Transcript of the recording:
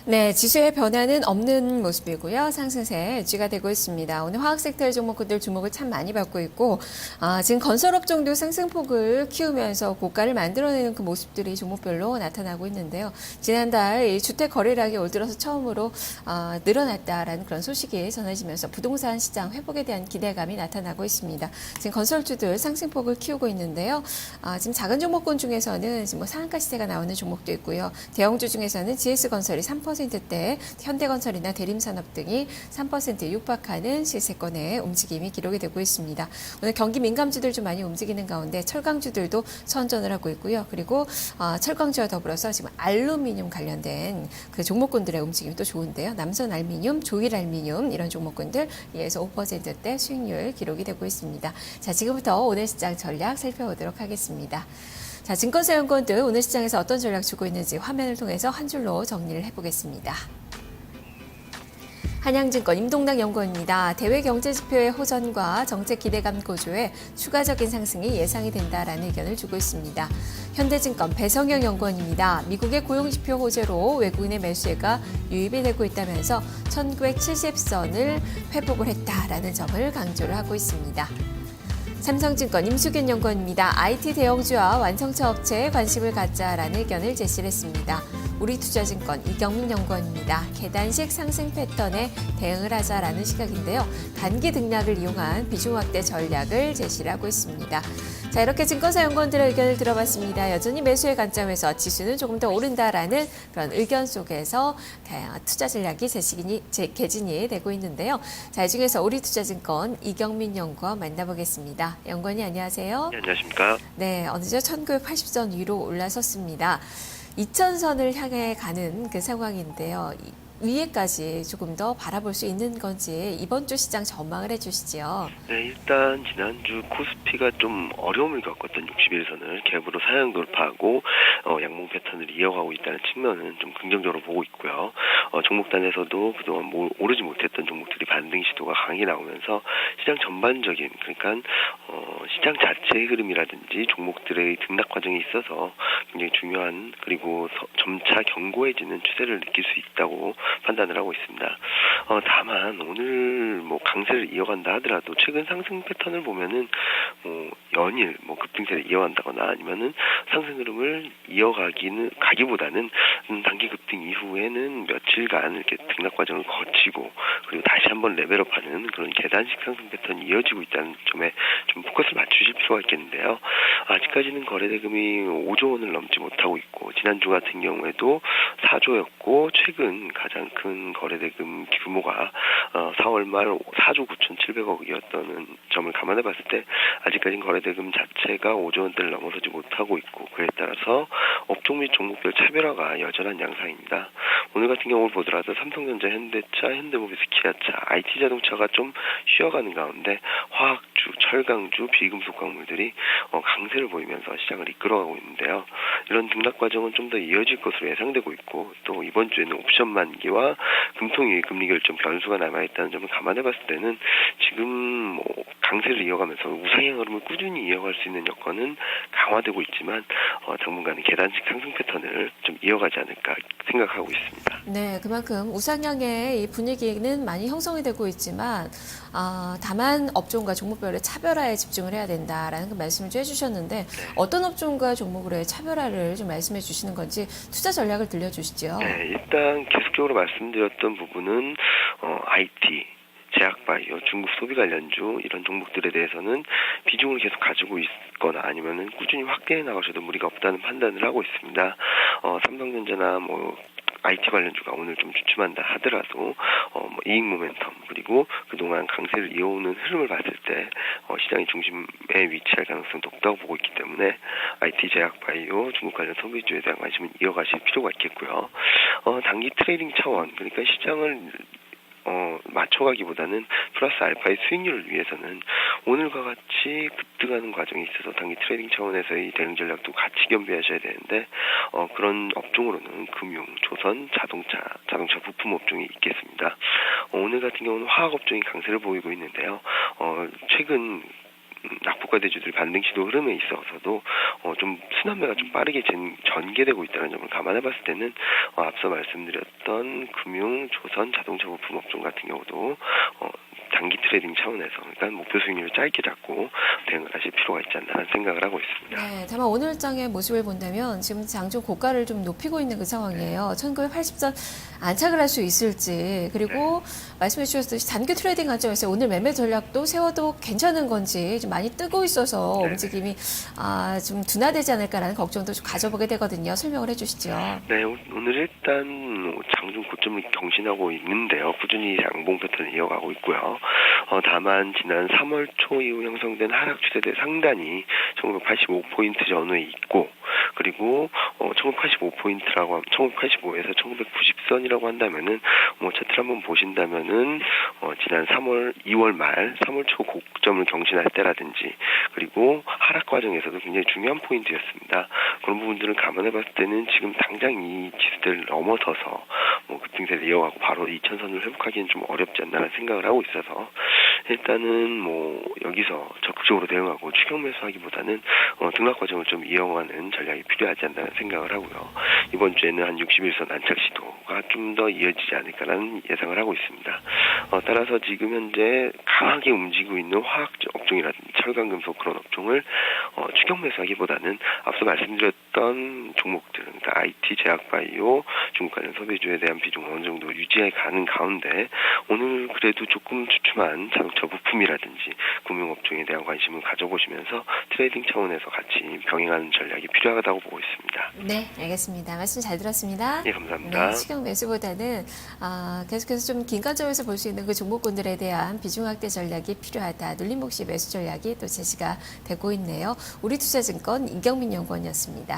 네, 지수의 변화는 없는 모습이고요. 상승세 유지가 되고 있습니다. 오늘 화학 섹터 종목들 주목을 참 많이 받고 있고, 지금 건설업종도 상승폭을 키우면서 고가를 만들어내는 그 모습들이 종목별로 나타나고 있는데요. 지난달 이 주택 거래량이 올 들어서 처음으로 늘어났다라는 그런 소식이 전해지면서 부동산 시장 회복에 대한 기대감이 나타나고 있습니다. 지금 건설주들 상승폭을 키우고 있는데요. 지금 작은 종목군 중에서는 지금 뭐 상한가 시세가 나오는 종목도 있고요. 대형주 중에서는 GS건설이 3%대, 현대건설이나 대림산업 등이 3%에 육박하는 시세권의 움직임이 기록이 되고 있습니다. 오늘 경기 민감주들 좀 많이 움직이는 가운데 철강주들도 선전을 하고 있고요. 그리고 철강주와 더불어서 지금 알루미늄 관련된 그 종목군들의 움직임이 또 좋은데요. 남선알미늄, 조일알미늄 이런 종목군들 2에서 5%대 수익률 기록이 되고 있습니다. 자, 지금부터 오늘 시장 전략 살펴보도록 하겠습니다. 자, 증권사연구원들 오늘 시장에서 어떤 전략 주고 있는지 화면을 통해서 한 줄로 정리를 해보겠습니다. 한양증권 임동당 연구원입니다. 대외 경제지표의 호전과 정책 기대감 고조에 추가적인 상승이 예상이 된다라는 의견을 주고 있습니다. 현대증권 배성영 연구원입니다. 미국의 고용지표 호재로 외국인의 매수세가 유입이 되고 있다면서 1970선을 회복을 했다라는 점을 강조를 하고 있습니다. 삼성증권 임수균 연구원입니다. IT 대형주와 완성차 업체에 관심을 갖자라는 의견을 제시를 했습니다. 우리투자증권 이경민 연구원입니다. 계단식 상승 패턴에 대응을 하자라는 시각인데요. 단기 등락을 이용한 비중 확대 전략을 제시를 하고 있습니다. 자, 이렇게 증권사 연구원들의 의견을 들어봤습니다. 여전히 매수의 관점에서 지수는 조금 더 오른다라는 그런 의견 속에서 다양한 투자 전략이 개진이 되고 있는데요. 자, 이 중에서 우리투자증권 이경민 연구원 만나보겠습니다. 연구원님 안녕하세요. 네, 안녕하십니까. 네, 어느덧 1980선 위로 올라섰습니다. 2000선을 향해 가는 그 상황인데요. 위에까지 조금 더 바라볼 수 있는 건지 이번 주 시장 전망을 해주시죠. 네, 일단 지난주 코스피가 좀 어려움을 겪었던 60일선을 갭으로 사양 돌파하고 양봉 패턴을 이어가고 있다는 측면은 좀 긍정적으로 보고 있고요. 종목단에서도 그동안 오르지 못했던 종목들이 반등 시도가 강하게 나오면서 시장 전반적인 그러니까 시장 자체의 흐름이라든지 종목들의 등락 과정에 있어서 굉장히 중요한 그리고 점차 견고해지는 추세를 느낄 수 있다고 판단을 하고 있습니다. 다만 오늘 강세를 이어간다 하더라도 최근 상승 패턴을 보면은 연일 급등세를 이어간다거나 아니면은 상승 흐름을 가기보다는 단기 급등 이후에는 며칠간 이렇게 등락 과정을 거치고 그리고 다시 한번 레벨업하는 그런 계단식 상승 패턴이 이어지고 있다는 점에 좀 포커스를 맞추실 필요가 있겠는데요. 아직까지는 거래대금이 5조 원을 넘지 못하고 있고 지난주 같은 경우에도 4조였고 최근 가장 큰 거래대금 규모가 4월 말 4조 9,700억이었다는 점을 감안해 봤을 때 아직까지는 거래대금 자체가 5조 원대를 넘어서지 못하고 있고 그에 따라서 업종 및 종목별 차별화가 여전한 양상입니다. 오늘 같은 경우를 보더라도 삼성전자, 현대차, 현대모비스, 기아차, IT 자동차가 좀 쉬어가는 가운데 화학주, 철강주, 비금속 광물들이 강세를 보이면서 시장을 이끌어가고 있는데요. 이런 등락 과정은 좀 더 이어질 것으로 예상되고 있고 또 이번 주에는 옵션 만기와 금통위 금리 결정 변수가 남아있다는 점을 감안해 봤을 때는 지금 강세를 이어가면서 우상향 흐름을 꾸준히 이어갈 수 있는 여건은 강화되고 있지만 당분간은 계단식 상승 패턴을 좀 이어가지 않을까 생각하고 있습니다. 네, 그만큼 우상향의 이 분위기는 많이 형성이 되고 있지만 다만 업종과 종목별의 차별화에 집중을 해야 된다라는 그 말씀을 좀 해주셨는데 어떤 업종과 종목으로의 차별화를 좀 말씀해 주시는 건지 투자 전략을 들려주시죠. 네, 일단 계속적으로 말씀드렸던 부분은 IT, 제약바이오, 중국 소비 관련주 이런 종목들에 대해서는 비중을 계속 가지고 있거나 아니면은 꾸준히 확대해 나가셔도 무리가 없다는 판단을 하고 있습니다. 삼성전자나 IT 관련주가 오늘 좀 주춤한다 하더라도 이익 모멘텀 그리고 그동안 강세를 이어오는 흐름을 봤을 때 시장의 중심에 위치할 가능성이 높다고 보고 있기 때문에 IT, 제약바이오, 중국 관련 소비주에 대한 관심은 이어가실 필요가 있겠고요. 단기 트레이딩 차원 그러니까 시장을 맞춰가기보다는 플러스 알파의 수익률을 위해서는 오늘과 같이 급등하는 과정에 있어서 단기 트레이딩 차원에서의 대응 전략도 같이 겸비하셔야 되는데 그런 업종으로는 금융, 조선, 자동차 부품 업종이 있겠습니다. 오늘 같은 경우는 화학 업종이 강세를 보이고 있는데요. 최근 낙폭과대주들 반등 시도 흐름에 있어서도 좀 순환매가 좀 빠르게 전개되고 있다는 점을 감안해봤을 때는 앞서 말씀드렸던 금융, 조선, 자동차 부품 업종 같은 경우도 단기 트레이딩 차원에서 일단 목표 수익률을 짧게 잡고 대응을 하실 필요가 있지 않나 생각을 하고 있습니다. 네, 다만 오늘 장의 모습을 본다면 지금 장중 고가를 좀 높이고 있는 그 상황이에요. 1980선 안착을 할 수 있을지, 그리고 말씀해 주셨듯이 단기 트레이딩 관점에서 오늘 매매 전략도 세워도 괜찮은 건지 좀 많이 뜨고 있어서 움직임이 좀 둔화되지 않을까라는 걱정도 좀 가져보게 되거든요. 설명을 해주시죠. 네, 오늘 일단 장중 고점을 경신하고 있는데요. 꾸준히 양봉 패턴을 이어가고 있고요. 다만 지난 3월 초 이후 형성된 하락 추세대 상단이 1985포인트 전후에 있고, 그리고 1985포인트라고 1985에서 1990선이라고 한다면은 차트를 한번 보신다면은 지난 2월 말 3월 초 고점을 경신할 때라든지, 그리고 하락 과정에서도 굉장히 중요한 포인트였습니다. 그런 부분들을 감안해봤을 때는 지금 당장 이 지수대를 넘어서서 급등세를 이어가고 바로 2000선을 회복하기는 좀 어렵지 않나라는 생각을 하고 있어서 일단은 여기서 적극적으로 대응하고 추격 매수하기보다는 등락 과정을 좀 이어가는 전략이 필요하지 않나는 생각을 하고요. 이번 주에는 한 61선 안착 시도가 좀 더 이어지지 않을까라는 예상을 하고 있습니다. 따라서 지금 현재 강하게 움직이고 있는 화학 업종이라든지 철강, 금속 그런 업종을 추격 매수하기보다는 앞서 말씀드렸던 종목들, 그러니까 IT, 제약바이오, 중국 관련 소비주에 대한 비중을 어느 정도 유지해 가는 가운데 오늘 그래도 조금 주춤한 자동차 부품이라든지 금융업종에 대한 관심을 가져보시면서 트레이딩 차원에서 같이 병행하는 전략이 필요하다고 보고 있습니다. 네, 알겠습니다. 말씀 잘 들었습니다. 네, 감사합니다. 네, 추격 매수보다는 계속해서 좀 긴 관점에서 볼 수 있는 그 종목군들에 대한 비중 확대 전략이 필요하다. 눌림목시 매수 전략이 또 제시가 되고 있네요. 우리투자증권 이경민 연구원이었습니다.